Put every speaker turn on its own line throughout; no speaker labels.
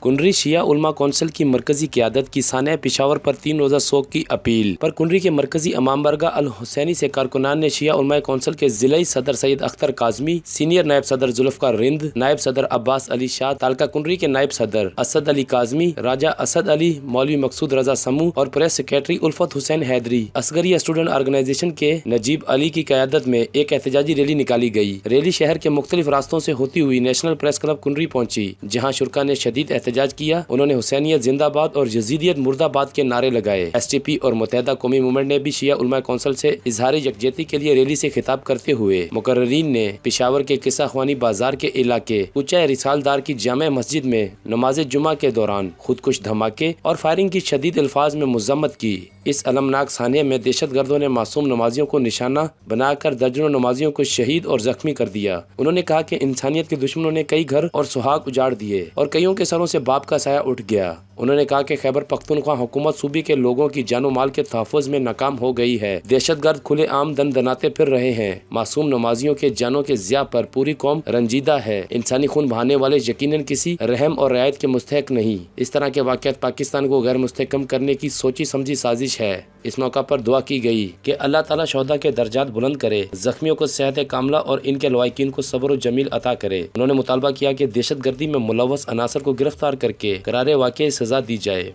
कुनरी शिया उलमा कौंसिल की मरकजी क़यादत की सानह पेशावर पर 3 रोज़ा सोग की अपील पर कुनरी के मरकजी इमाम बरगाह अल हुसैनी से कारकुनान ने शिया उलमा कौंसिल के ज़िलाई सदर सैयद अख्तर काज़मी, सीनियर नायब सदर जुल्फ़िकार रिंद, नायब सदर अब्बास अली शाह, तालका कुनरी के नायब सदर असद अली काज़मी, राजा असद अली, मौलवी मकसूद रजा समूह और प्रेस सेक्रेटरी उल्फत हुसैन हैदरी, असगरिया स्टूडेंट ऑर्गेनाइजेशन के नजीब अली की क़यादत में एक एहतजाजी रैली निकाली गई। रैली शहर के मुख्तलिफ रास्तों से होती हुई नेशनल प्रेस क्लब कुनरी पहुंची, जहां शुरा ने शदीद एहतजाज किया। उन्होंने हुसैनियत जिंदाबाद और यजीदियत मुर्दाबाद के नारे लगाए। STP और मुत्तहिदा कौमी मूवमेंट ने भी शिया उलमा कौंसिल से इजहार यकजहती के लिए रैली से खिताब करते हुए मुकर्ररीन ने पेशावर के किस्सा ख्वानी बाजार के इलाके ऊंचा रिसालदार की जामे मस्जिद में नमाज जुमा के दौरान खुदकुश धमाके और फायरिंग की शदीद अल्फाज में मजम्मत की। इस अलमनाक सानिया में दहशत गर्दों ने मासूम नमाजियों को निशाना बनाकर दर्जनों नमाजियों को शहीद और जख्मी कर दिया। उन्होंने कहा कि इंसानियत के दुश्मनों ने कई घर और सुहाग उजाड़ दिए और कईयों के सरों से बाप का साया उठ गया। उन्होंने कहा कि खैबर पख्तूनख्वा हुकूमत सूबे के लोगों की जानो माल के तहफ़्फ़ुज़ में नाकाम हो गई है। दहशत गर्द खुले आम दन दनाते फिर रहे हैं। मासूम नमाजियों के जानों के ज़िया पर पूरी कौम रंजीदा है। इंसानी खून बहाने वाले यकीनन किसी रहम और रियायत के मुस्तहक नहीं। इस तरह के वाक़यात पाकिस्तान को गैर मुस्तहकम करने की सोची समझी साजिश है। इस मौका पर दुआ की गई कि अल्लाह ताला शोहदा के दर्जात बुलंद करे, जख्मियों को सेहत कामला और इनके लवाकिन को सब्र और जमील अता करे। उन्होंने मुतालबा किया कि दहशत गर्दी में मुलव्वस अनासर को गिरफ्तार करके करारे वाक़े सजा दी जाए।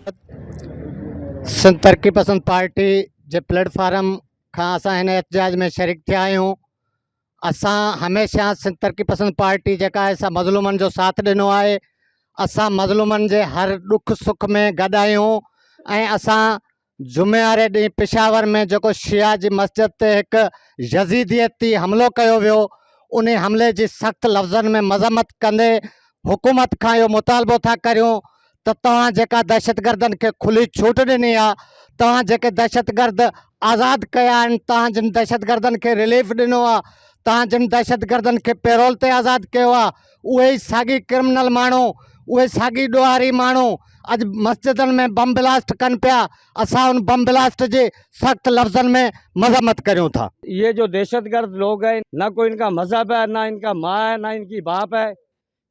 सिंध तरक्की पसंद पार्टी जे प्लेटफार्म खां असां हिन एहतजाज में शरीक थिया आहियूं। असां हमेशह सिंध तरक्की पसंद पार्टी जेका आहे सा मज़लूमनि जो साथ ॾिनो आहे। असां मज़लूमनि जे हर दुख सुख में गॾु आहियूं ऐं असां जुमेवारे ॾींहुं पेशावर में जेको शिया जी मस्जिद ते हिकु यज़ीदियती हमिलो कयो वियो, उन हमले जी सख़्तु लफ़्ज़नि में मज़म्मत कंदे हुकूमत खां इहो मुतालबो था करियूं त तव्हां जेका दहशतगर्दनि खे खुली छूट ॾिनी आहे, तव्हां जेके दहशतगर्द आज़ादु कया आहिनि, तव्हां जिन दहशतगर्दनि खे रिलीफ ॾिनो आहे, तव्हां जिन दहशतगर्दनि खे पेरोल ते आज़ादु कयो आहे, उहे ई साॻी क्रिमिनल माण्हू, उहे साॻी ॾोहारी माण्हू अॼु मस्जिदनि में बम ब्लास्ट कनि पिया। असां उन बम ब्लास्ट जे सख़्तु लफ़्ज़नि में मज़म्मत करियूं था।
ये जो दहशतगर्द लोग हैं, ना कोई इनका मज़हब है, ना इनका माँ है, ना इनकी बाप है।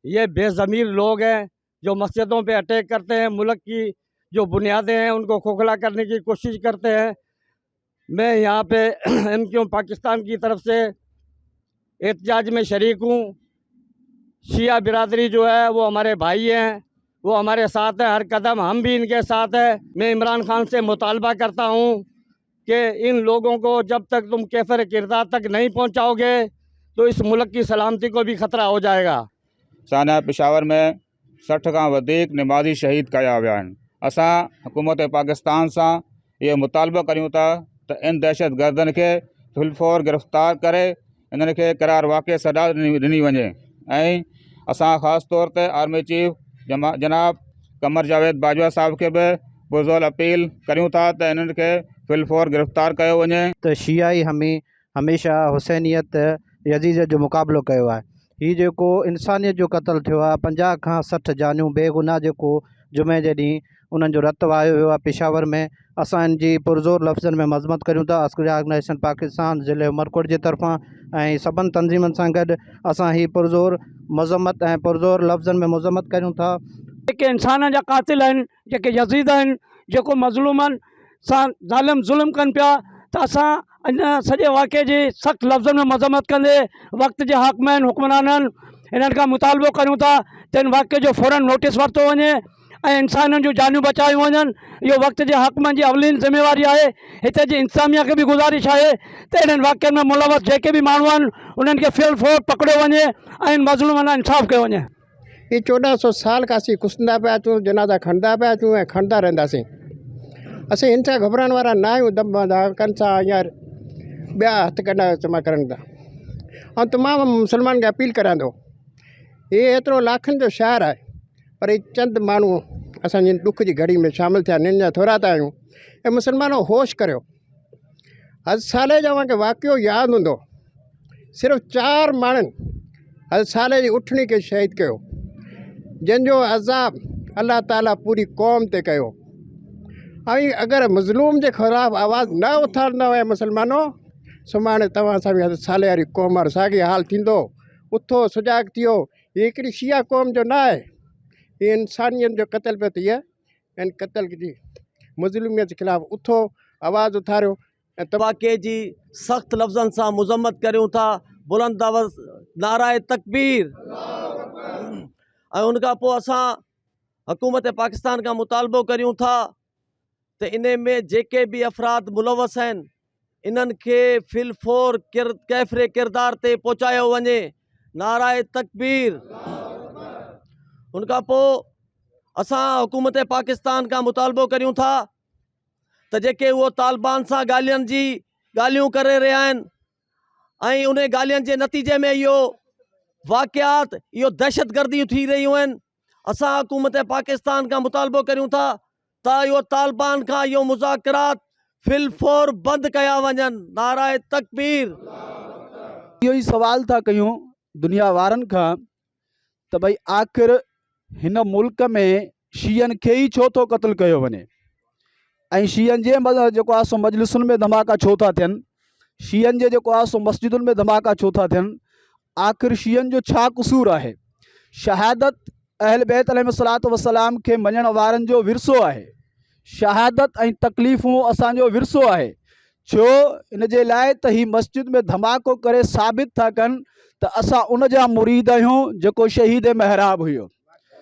ये बेज़मीर लोग हैं जो मस्जिदों पे अटैक करते हैं, मुल्क की जो बुनियादें हैं उनको खोखला करने की कोशिश करते हैं। मैं यहाँ पे MQ पाकिस्तान की तरफ से एहतजाज में शरीक हूँ। शिया बिरादरी जो है वो हमारे भाई हैं, वो हमारे साथ हैं, हर कदम हम भी इनके साथ हैं। मैं इमरान खान से मुतालबा करता हूँ कि इन लोगों को जब तक तुम कैफर किरदार तक नहीं पहुँचाओगे तो इस मुल्क की सलामती को भी ख़तरा हो जाएगा।
साना पेशावर में 60 खां वधीक नमाज़ी शहीद कया विया आहिनि। असां हुकूमत पाकिस्तान सां इहो मुतालबो करियूं था त इन दहशत गर्दनि खे फिलफौर गिरफ़्तार करे इन्हनि खे करार वाक़े सज़ा ॾिनी वञे ऐं असां ख़ासि तौर ते आर्मी चीफ जनाब कमर जावेद बाजवा साहब खे बि पुरज़ोर अपील करियूं था त इन्हनि खे फिलफौर गिरफ़्तार कयो वञे।
त शियाई हमेशह हुसैनियत यज़ीद जो मुक़ाबिलो कयो आहे। हीउ जेको इंसानियत जो क़त्ल थियो आहे, 50 खां 60 जानियूं बेगुनाह जेको जुमे जे ॾींहुं उन्हनि जो रतु वहायो वियो आहे पेशावर में, असां इन जी पुरज़ोर लफ़्ज़नि में मज़म्मत करियूं था। असगरिया ऑर्गेनाइजेशन पाकिस्तान ज़िले उमरकोट जे तरफ़ां ऐं सभिनी तंज़ीमनि सां गॾु असां ही पुरज़ोर मज़म्मत ऐं पुरज़ोर लफ़्ज़नि में मज़म्मत करियूं था।
जेके इंसान जा क़ातिल आहिनि, जेके यज़ीद आहिनि, जेको मज़लूमनि सां ज़ालिम ज़ुल्म कनि पिया, त असां इन सॼे वाक़े जी सख़्तु लफ़्ज़नि में मज़म्मत कंदे वक़्त जे हाकिमनि हुक्मराननि इन्हनि खां मुतालबो करियूं था त इन वाक़े जो फ़ौरन नोटिस वरितो वञे ऐं इंसाननि जूं जानियूं बचायूं वञनि। इहो वक़्त जे हाकिमनि जी अवलीन ज़िम्मेवारी आहे। हिते जी इंतज़ामिया खे बि गुज़ारिश आहे त इन्हनि वाक़िअनि में मुलवस जेके बि माण्हू आहिनि उन्हनि खे फिलफौर पकड़ियो वञे ऐं इन मज़लूमनि लाइ इंसाफ़ कयो वञे।
ये 1400 साल का असीं कुसंदा पिया अचूं, जनाज़ा खणंदा पिया अचूं ऐं खणंदा रहंदासीं। असीं हिन सां घबराइण वारा न आहियूं। दम कनि सां हींअर ॿिया हथ कढा जमा करनि था। ऐं तमामु मुस्लमान खे अपील करां थो, हे एतिरो लाखनि जो शहर आहे पर ही चंद माण्हू असांजी दुख जी घड़ी में शामिल थिया, निन जा थोरा था आहियूं। ऐं मुस्लमानों होश करियो, हज़ साले जो तव्हांखे वाक़ियो यादि हूंदो, सिर्फ़ु 4 माण्हुनि हज़ साले जी उठणी खे शहीद कयो, जंहिंजो अज़ाब अल्लाह ताला पूरी क़ौम ते कयो। ऐं अगरि मज़लूम जे ख़िलाफ़ु आवाज़ न उथारींदा हुआ मुस्लमानों, सुभाणे तव्हां सां बि साले वारी क़ौम वारो साॻी हाल थींदो। उथो, सुजाग थियो। हीअ हिकिड़ी शिया क़ौम जो न आहे,
ये इंसानियत जो क़त्ल पे थिए इन क़त्ल जी मुज़लिमियत जे ख़िलाफ़ उथो आवाज़ उथारियो ऐं
वाक़े जी सख़्त लफ़्ज़नि सां मुज़म्मत करियूं था, बुलंद आवाज़ नाराए तकबीर। ऐं उन खां पोइ असां हुकूमत पाकिस्तान खां मुतालबो करियूं था त इन में जेके बि अफ़राद मुलवस आहिनि इन्हनि खे फिलफोर कैफ़रे किरदार ते पहुचायो वञे। नाराए तकबीर। उन खां पोइ असां हुकूमत पाकिस्तान खां मुतालबो करियूं था त जेके उहो तालिबान सां ॻाल्हियूं करे रहिया आहिनि ऐं उन ॻाल्हियुनि जे नतीजे में इहो वाक़ियात इहो दहशतगर्दियूं थी रहियूं आहिनि। असां हुकूमत पाकिस्तान खां मुतालबो करियूं था त इहो तालिबान खां इहो मुज़ाकरात फिलफोर बंदि कया वञनि। नाराए तकबीर।
इहो ई सवाल था कयूं दुनिया वारनि खां त भई आख़िर हिन मुल्क में शीयनि खे ई छो थो क़त्ल कयो वञे ऐं शीयनि जे जेको आहे सो मजलिसुनि में धमाका छो था थियनि, शीयनि जे जेको आहे सो मस्जिदुनि में धमाका छो था थियनि। आख़िर शीयनि जो छा क़सूर आहे? शहादत अहल बैत अलैहिस्सलातु वस्सलाम खे मञण वारनि जो विरसो आहे। शहादत ऐं तकलीफ़ूं असांजो विरसो आहे। छो इन जे लाइ त ही मस्जिद में धमाको करे साबित था कनि त असां उन जा मुरीद आहियूं जेको शहीद महराब हुयो।